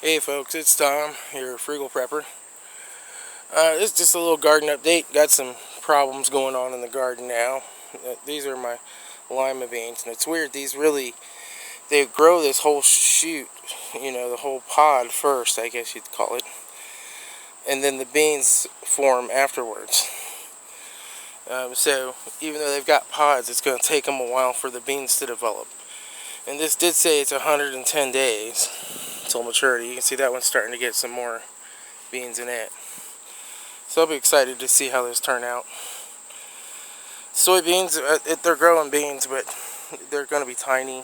Hey folks, it's Tom, your frugal prepper. This is just a little garden update. Got some problems going on in the garden now. These are my lima beans, and it's weird. They grow this whole shoot, the whole pod first, I guess you'd call it. And then the beans form afterwards. So even though they've got pods, it's going to take them a while for the beans to develop. And this did say it's 110 days until maturity. You can see that one's starting to get some more beans in it. So I'll be excited to see how this turn out. Soybeans, they're growing beans, but they're going to be tiny.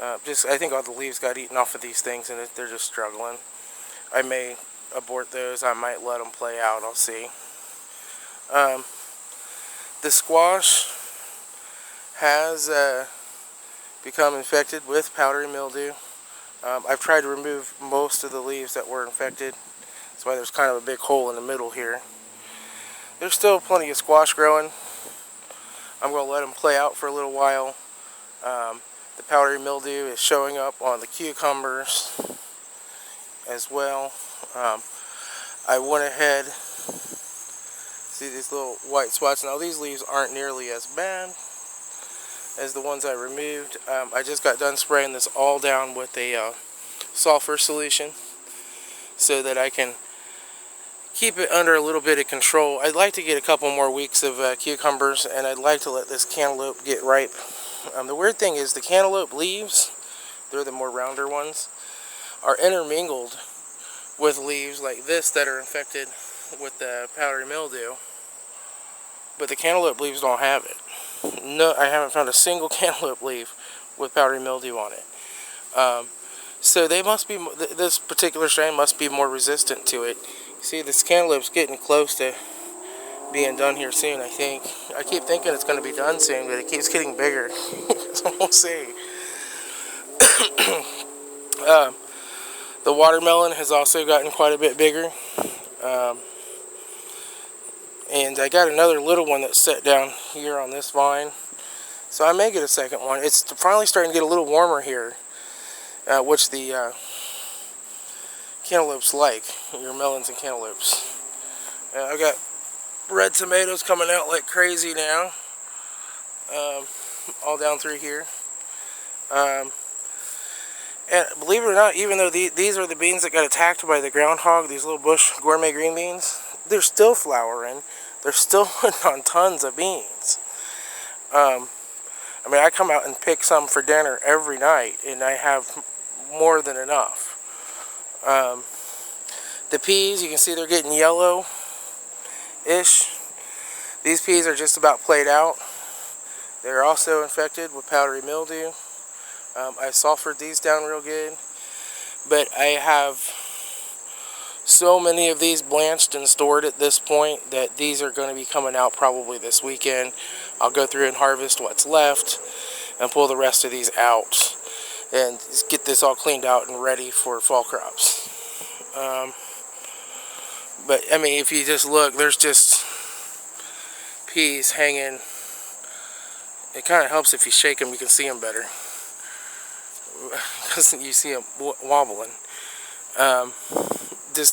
I think all the leaves got eaten off of these things, and they're just struggling. I may abort those. I might let them play out. I'll see. The squash has become infected with powdery mildew. I've tried to remove most of the leaves that were infected. That's why there's kind of a big hole in the middle here. There's still plenty of squash growing. I'm going to let them play out for a little while. The powdery mildew is showing up on the cucumbers as well. I went ahead, see these little white spots. Now these leaves aren't nearly as bad as the ones I removed. I just got done spraying this all down with a sulfur solution so that I can keep it under a little bit of control. I'd like to get a couple more weeks of cucumbers, and I'd like to let this cantaloupe get ripe. The weird thing is the cantaloupe leaves, they're the more rounder ones, are intermingled with leaves like this that are infected with the powdery mildew, but the cantaloupe leaves don't have it. No, I haven't found a single cantaloupe leaf with powdery mildew on it. So they must be, this particular strain must be more resistant to it. See, this cantaloupe's getting close to being done here soon, I think. I keep thinking it's going to be done soon, but it keeps getting bigger. So we'll see. The watermelon has also gotten quite a bit bigger. And I got another little one that's set down here on this vine. So I may get a second one. It's finally starting to get a little warmer here, which the cantaloupes like, your melons and cantaloupes. I've got red tomatoes coming out like crazy now, all down through here. And believe it or not, even though these are the beans that got attacked by the groundhog, these little bush gourmet green beans, they're still flowering. They're still putting on tons of beans. I mean, I come out and pick some for dinner every night, and I have more than enough. The peas, you can see they're getting yellow-ish. These peas are just about played out. They're also infected with powdery mildew. I sulfured these down real good, but I have so many of these blanched and stored at this point that these are going to be coming out probably this weekend. I'll go through and harvest what's left and pull the rest of these out and get this all cleaned out and ready for fall crops. But I mean, if you just look, there's just peas hanging. It kind of helps if you shake them, you can see them better, because you see them wobbling.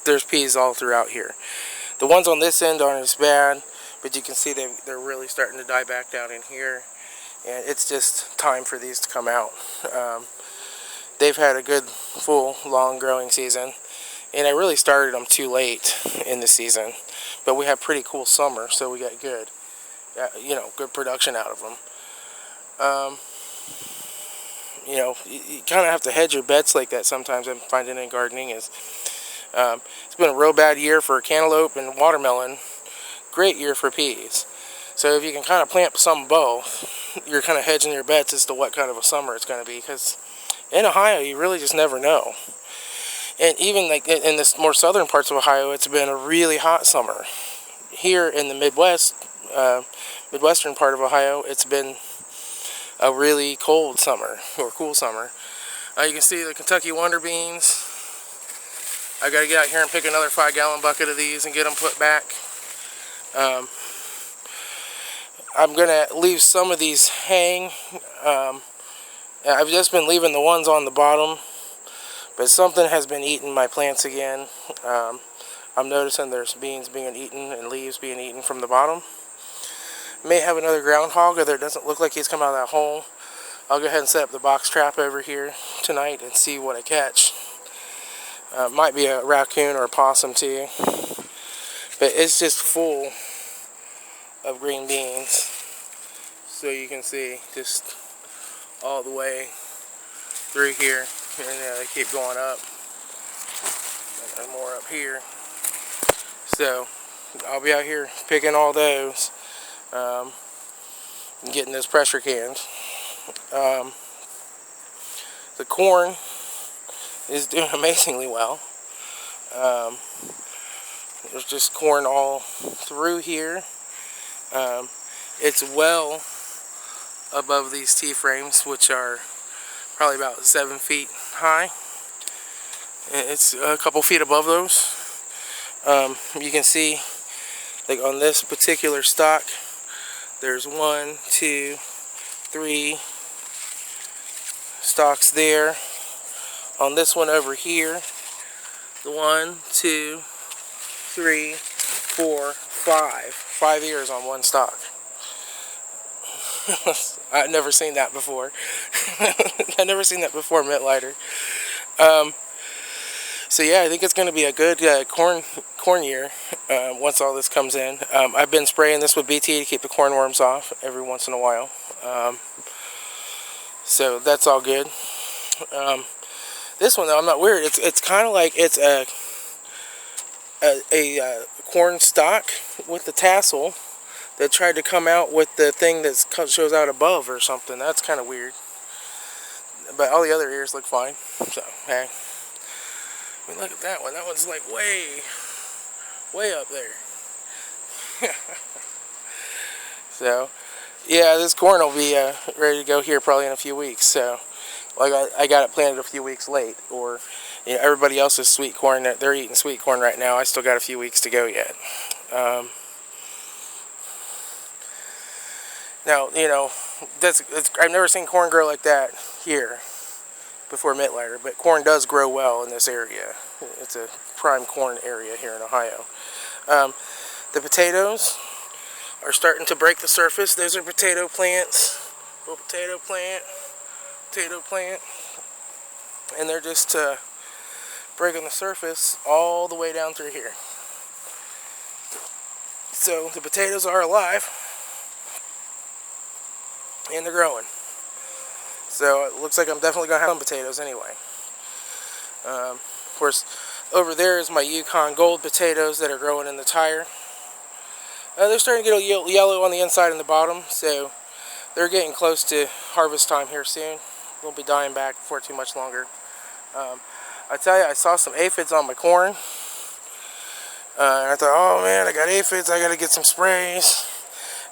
There's peas all throughout here. The ones on this end aren't as bad, but you can see they're really starting to die back down in here, and it's just time for these to come out. They've had a good, full, long growing season, and I really started them too late in the season, but we had pretty cool summer, so we got good, good production out of them. You kind of have to hedge your bets like that sometimes. I'm finding in gardening is it's been a real bad year for cantaloupe and watermelon. Great year for peas. So if you can kind of plant some both, you're kind of hedging your bets as to what kind of a summer it's going to be. Because in Ohio, you really just never know. And even like in the more southern parts of Ohio, it's been a really hot summer. Here in the midwestern part of Ohio, it's been a really cold summer, or cool summer. You can see the Kentucky Wonder Beans. I got to get out here and pick another 5-gallon bucket of these and get them put back. I'm going to leave some of these hang. I've just been leaving the ones on the bottom But something has been eating my plants again. I'm noticing there's beans being eaten and leaves being eaten from the bottom. May have another groundhog, although it doesn't look like he's come out of that hole. I'll go ahead and set up the box trap over here tonight and see what I catch. Might be a raccoon or a possum too. But it's just full of green beans. So you can see just all the way through here. And they keep going up. And more up here. So I'll be out here picking all those. And getting those pressure cans. The corn is doing amazingly well. There's just corn all through here. It's well above these T-frames, which are probably about 7 feet high. It's a couple feet above those. You can see, like on this particular stock, there's 1, 2, 3 stalks there. On this one over here, the 1, 2, 3, 4, 5 ears on one stalk. I've never seen that before. I've never seen that before, Mittleider. So yeah, I think it's going to be a good corn year once all this comes in. I've been spraying this with BT to keep the cornworms off every once in a while. So that's all good. This one though, I'm not weird. It's kind of like it's a corn stalk with the tassel that tried to come out with the thing that shows out above or something. That's kind of weird. But all the other ears look fine. So hey, I mean, look at that one. That one's like way up there. So yeah, this corn will be ready to go here probably in a few weeks. So like I got it planted a few weeks late, or you know, everybody else's sweet corn, they're eating sweet corn right now. I still got a few weeks to go yet. Now, you know, I've never seen corn grow like that here before Mittleider, but corn does grow well in this area. It's a prime corn area here in Ohio. The potatoes are starting to break the surface. Those are potato plants. Little potato plant. And they're just breaking the surface all the way down through here. So the potatoes are alive. And they're growing. So it looks like I'm definitely going to have some potatoes anyway. Of course, over there is my Yukon Gold potatoes that are growing in the tire. They're starting to get a yellow on the inside and the bottom, so they're getting close to harvest time here soon. Won't be dying back for too much longer. I tell you, I saw some aphids on my corn. And I thought, oh man, I got aphids, I got to get some sprays.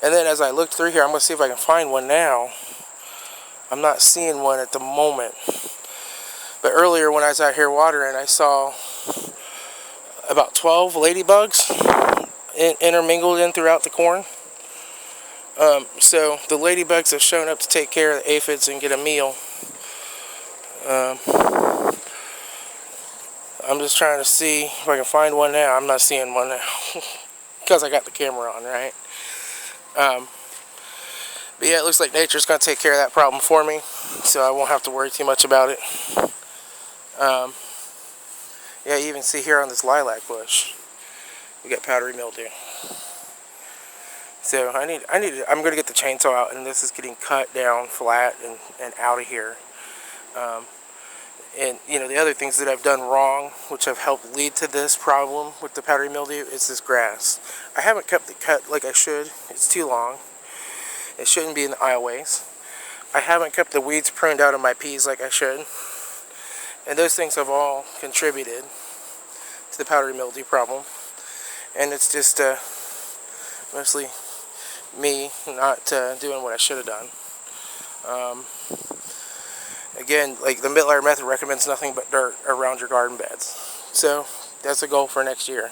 And then as I looked through here, I'm going to see if I can find one now. I'm not seeing one at the moment. But earlier when I was out here watering, I saw about 12 ladybugs intermingled in throughout the corn. So the ladybugs have shown up to take care of the aphids and get a meal. I'm just trying to see if I can find one now. I'm not seeing one now. Because I got the camera on, right? But yeah, it looks like nature's going to take care of that problem for me, so I won't have to worry too much about it. Yeah, you even see here on this lilac bush, we got powdery mildew. So I'm going to get the chainsaw out, and this is getting cut down flat and out of here. And you know, the other things that I've done wrong, which have helped lead to this problem with the powdery mildew, is this grass. I haven't kept it cut like I should. It's too long. It shouldn't be in the aisleways. I haven't kept the weeds pruned out of my peas like I should. And those things have all contributed to the powdery mildew problem. And it's just mostly me not doing what I should have done. Again, like the Mittleider method recommends nothing but dirt around your garden beds. So that's a goal for next year.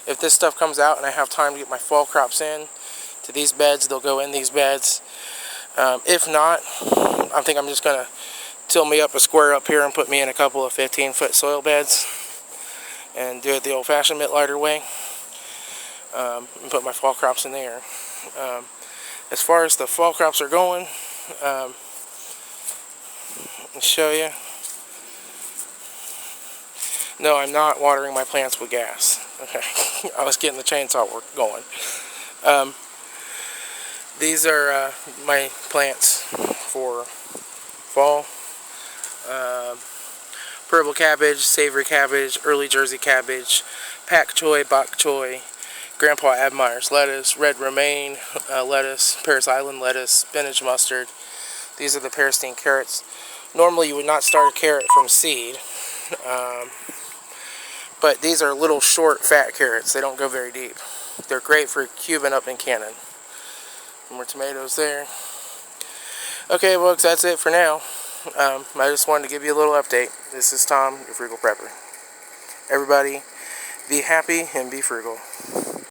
If this stuff comes out and I have time to get my fall crops in to these beds, they'll go in these beds. If not, I think I'm just going to till me up a square up here and put me in a couple of 15-foot soil beds and do it the old-fashioned Mittleider way, and put my fall crops in there. As far as the fall crops are going, I'll show you. No, I'm not watering my plants with gas. Okay, I was getting the chainsaw work going. These are my plants for fall. Purple cabbage, savory cabbage, early Jersey cabbage, pak choi, bok choy, Grandpa Admire's lettuce, red romaine lettuce, Paris Island lettuce, spinach mustard. These are the Paristine carrots. Normally you would not start a carrot from seed, but these are little short fat carrots. They don't go very deep. They're great for cubing up in cannon. More tomatoes there. Okay, folks, that's it for now. I just wanted to give you a little update. This is Tom, your Frugal Prepper. Everybody, be happy and be frugal.